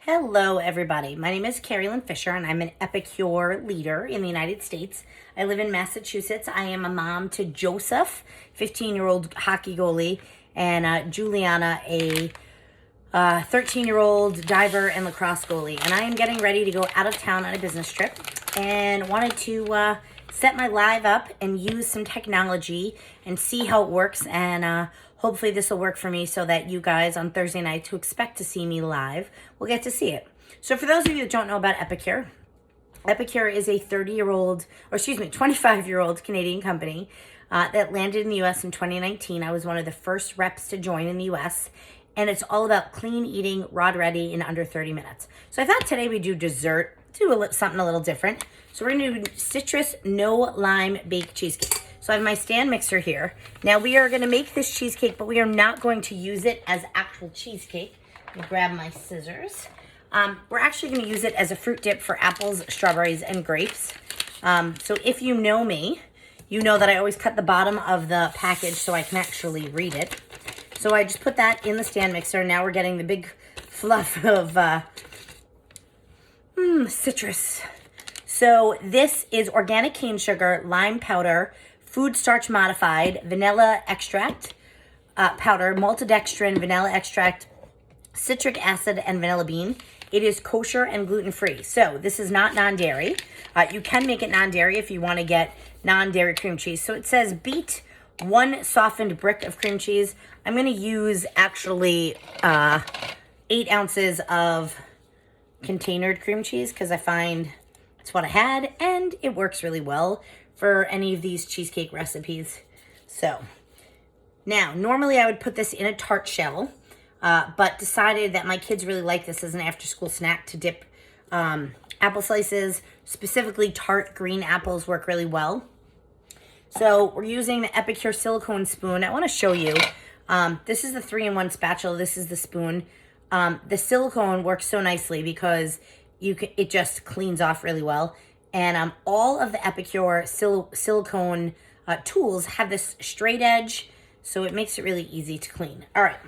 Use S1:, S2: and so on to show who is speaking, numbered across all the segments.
S1: Hello, everybody. My name is Cari-Lynn Fisher, and I'm an Epicure leader in the United States. I live in Massachusetts. I am a mom to Joseph, 15-year-old hockey goalie, and Juliana, a 13-year-old diver and lacrosse goalie. And I am getting ready to go out of town on a business trip and wanted to set my live up and use some technology and see how it works. And hopefully this will work for me so that you guys on Thursday nights who expect to see me live will get to see it. So for those of you that don't know about Epicure, Epicure is a 25-year-old Canadian company that landed in the U.S. in 2019. I was one of the first reps to join in the U.S., and it's all about clean eating, rod ready in under 30 minutes. So I thought today we'd do dessert, something a little different. So we're gonna do citrus no lime baked cheesecake. So I have my stand mixer here. Now we are gonna make this cheesecake, but we are not going to use it as actual cheesecake. Let me grab my scissors. We're actually gonna use it as a fruit dip for apples, strawberries, and grapes. So if you know me, you know that I always cut the bottom of the package so I can actually read it. So I just put that in the stand mixer. Now we're getting the big fluff of citrus. So this is organic cane sugar, lime powder, food starch modified, vanilla extract powder, maltodextrin, vanilla extract, citric acid, and vanilla bean. It is kosher and gluten-free. So this is not non-dairy. You can make it non-dairy if you want to get non-dairy cream cheese. So it says beat 1 softened brick of cream cheese. I'm going to use actually 8 ounces of containered cream cheese because I find it's what I had and it works really well for any of these cheesecake recipes. So now normally I would put this in a tart shell, but decided that my kids really like this as an after-school snack to dip apple slices. Specifically tart green apples work really well. So we're using the Epicure silicone spoon. I want to show you. This is the 3-in-1 spatula. This is the spoon. The silicone works so nicely because it just cleans off really well. And all of the Epicure silicone tools have this straight edge, so it makes it really easy to clean. All right,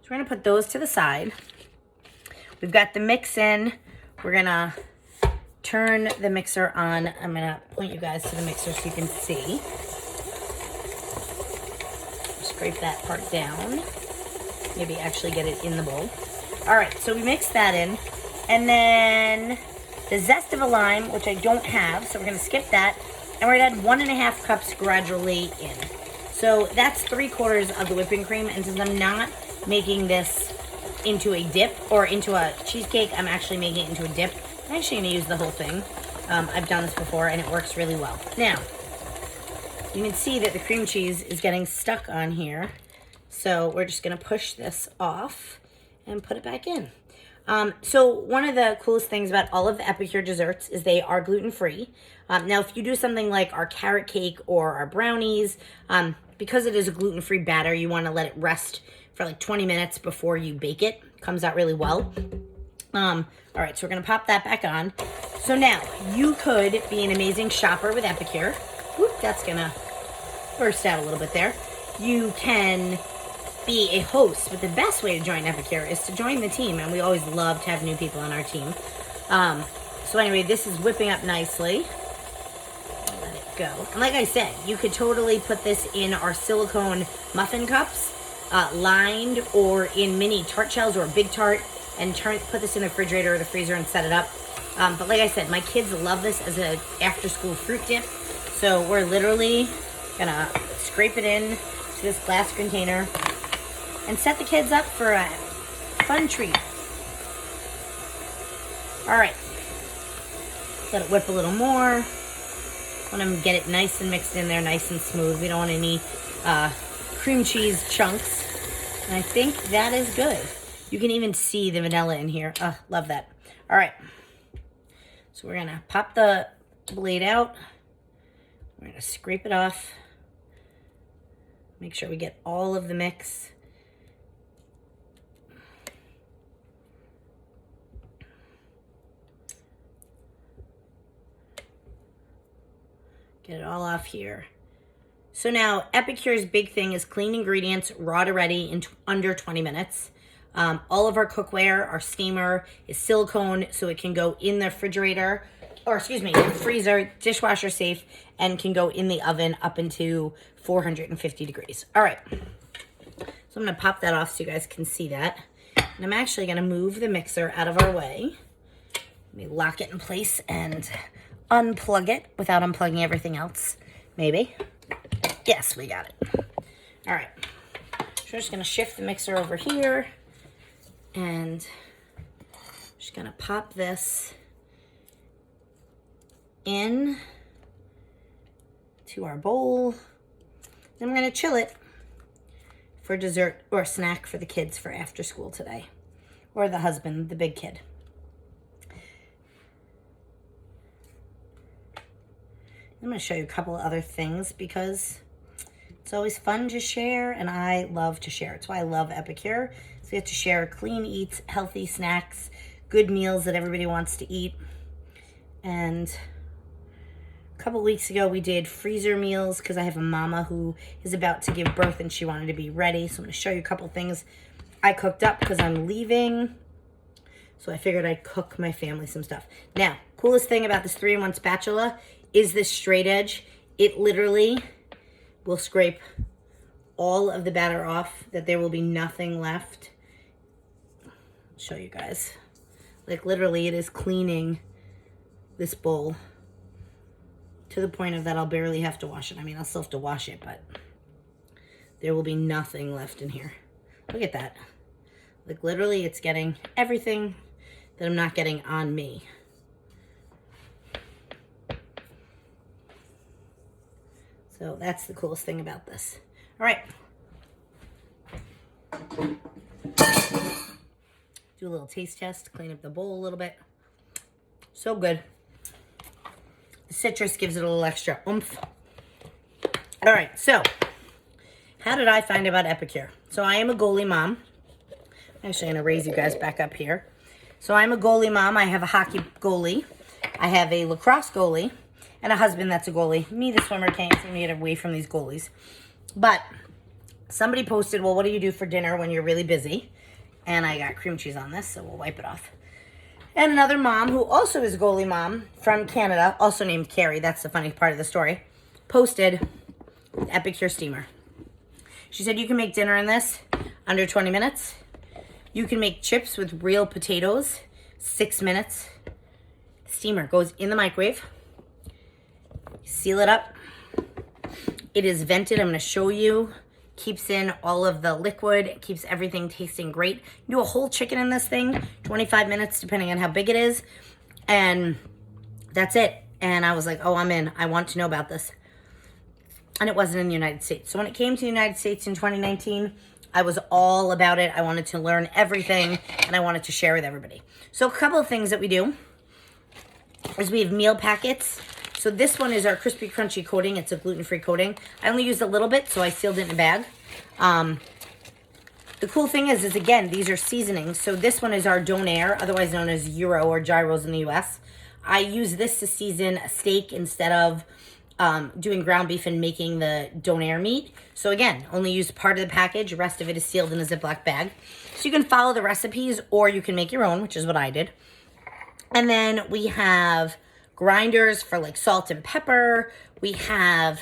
S1: so we're gonna put those to the side. We've got the mix in. We're gonna turn the mixer on. I'm gonna point you guys to the mixer so you can see. Scrape that part down. Maybe actually get it in the bowl. All right, so we mix that in. And then the zest of a lime, which I don't have, so we're gonna skip that. And we're gonna add 1.5 cups gradually in. So that's 3/4 of the whipping cream. And since I'm not making this into a dip or into a cheesecake, I'm actually making it into a dip. I'm actually gonna use the whole thing. I've done this before and it works really well. Now, you can see that the cream cheese is getting stuck on here. So we're just gonna push this off and put it back in. So one of the coolest things about all of the Epicure desserts is they are gluten-free. Now, if you do something like our carrot cake or our brownies, because it is a gluten-free batter, you want to let it rest for like 20 minutes before you bake it. Comes out really well. All right, so we're going to pop that back on. So now, you could be an amazing shopper with Epicure. Whoop, that's going to burst out a little bit there. You can be a host, but the best way to join Epicure is to join the team, and we always love to have new people on our team. So anyway, this is whipping up nicely. Let it go. And like I said, you could totally put this in our silicone muffin cups, lined, or in mini tart shells or a big tart, and put this in the refrigerator or the freezer and set it up. But like I said, my kids love this as an after-school fruit dip, so we're literally gonna scrape it in to this glass container and set the kids up for a fun treat. All right, let it whip a little more. Want to get it nice and mixed in there, nice and smooth. We don't want any cream cheese chunks. And I think that is good. You can even see the vanilla in here. Love that. All right, so we're gonna pop the blade out. We're gonna scrape it off. Make sure we get all of the mix. Get it all off here. So now Epicure's big thing is clean ingredients, raw to ready in under 20 minutes. All of our cookware, our steamer is silicone, so it can go in the refrigerator, or excuse me, freezer, dishwasher safe, and can go in the oven up into 450 degrees. All right, so I'm gonna pop that off so you guys can see that. And I'm actually gonna move the mixer out of our way. Let me lock it in place and unplug it without unplugging everything else. Maybe. Yes, we got it. All right, so I'm just gonna shift the mixer over here and just gonna pop this in to our bowl. Then we're gonna chill it for dessert or snack for the kids for after school today, or the husband, the big kid. I'm gonna show you a couple of other things because it's always fun to share, and I love to share. It's why I love Epicure. So we get to share clean eats, healthy snacks, good meals that everybody wants to eat. And a couple weeks ago, we did freezer meals because I have a mama who is about to give birth and she wanted to be ready. So I'm going to show you a couple things I cooked up because I'm leaving. So I figured I'd cook my family some stuff. Now, coolest thing about this 3-in-1 spatula is this straight edge. It literally will scrape all of the batter off, that there will be nothing left. I'll show you guys. Like literally it is cleaning this bowl to the point of that I'll barely have to wash it. I mean, I'll still have to wash it, but there will be nothing left in here. Look at that. Like literally it's getting everything that I'm not getting on me. So that's the coolest thing about this. All right. Do a little taste test, clean up the bowl a little bit. So good. The citrus gives it a little extra oomph. All right, so how did I find about Epicure? So I am a goalie mom. I'm actually gonna raise you guys back up here. So I'm a goalie mom. I have a hockey goalie. I have a lacrosse goalie and a husband that's a goalie. Me, the swimmer, can't seem to get away from these goalies. But somebody posted, well, what do you do for dinner when you're really busy? And I got cream cheese on this, so we'll wipe it off. And another mom, who also is a goalie mom from Canada, also named Carrie, that's the funny part of the story, posted the Epicure steamer. She said you can make dinner in this under 20 minutes. You can make chips with real potatoes, 6 minutes. Steamer goes in the microwave. Seal it up. It is vented. I'm going to show you. Keeps in all of the liquid. It keeps everything tasting great. You do a whole chicken in this thing, 25 minutes depending on how big it is. And that's it. And I was like, oh, I'm in. I want to know about this. And it wasn't in the United States. So when it came to the United States in 2019, I was all about it. I wanted to learn everything and I wanted to share with everybody. So a couple of things that we do is we have meal packets. So this one is our crispy crunchy coating. It's a gluten-free coating. I only used a little bit, so I sealed it in a bag. The cool thing is again, these are seasonings. So this one is our donair, otherwise known as gyro or gyros in the US. I use this to season a steak instead of doing ground beef and making the donair meat. So again, only use part of the package. The rest of it is sealed in a Ziploc bag. So you can follow the recipes or you can make your own, which is what I did. And then we have grinders for like salt and pepper. We have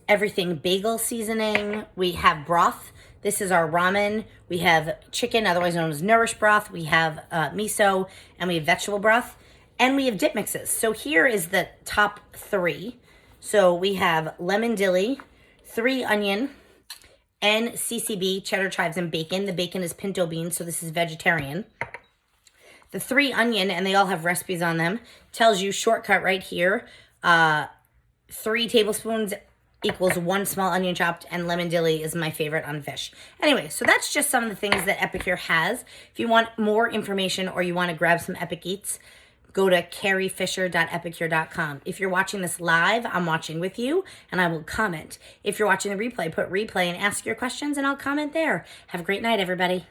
S1: everything bagel seasoning. We have broth. This is our ramen. We have chicken, otherwise known as nourish broth. We have miso, and we have vegetable broth. And we have dip mixes. So here is the top 3. So we have lemon dilly, 3 onion, and CCB, cheddar chives, and bacon. The bacon is pinto beans, so this is vegetarian. The 3 onion, and they all have recipes on them, tells you shortcut right here. 3 tablespoons equals 1 small onion chopped, and lemon dilly is my favorite on fish. Anyway, so that's just some of the things that Epicure has. If you want more information or you want to grab some Epic Eats, go to carriefisher.epicure.com. If you're watching this live, I'm watching with you, and I will comment. If you're watching the replay, put replay and ask your questions, and I'll comment there. Have a great night, everybody.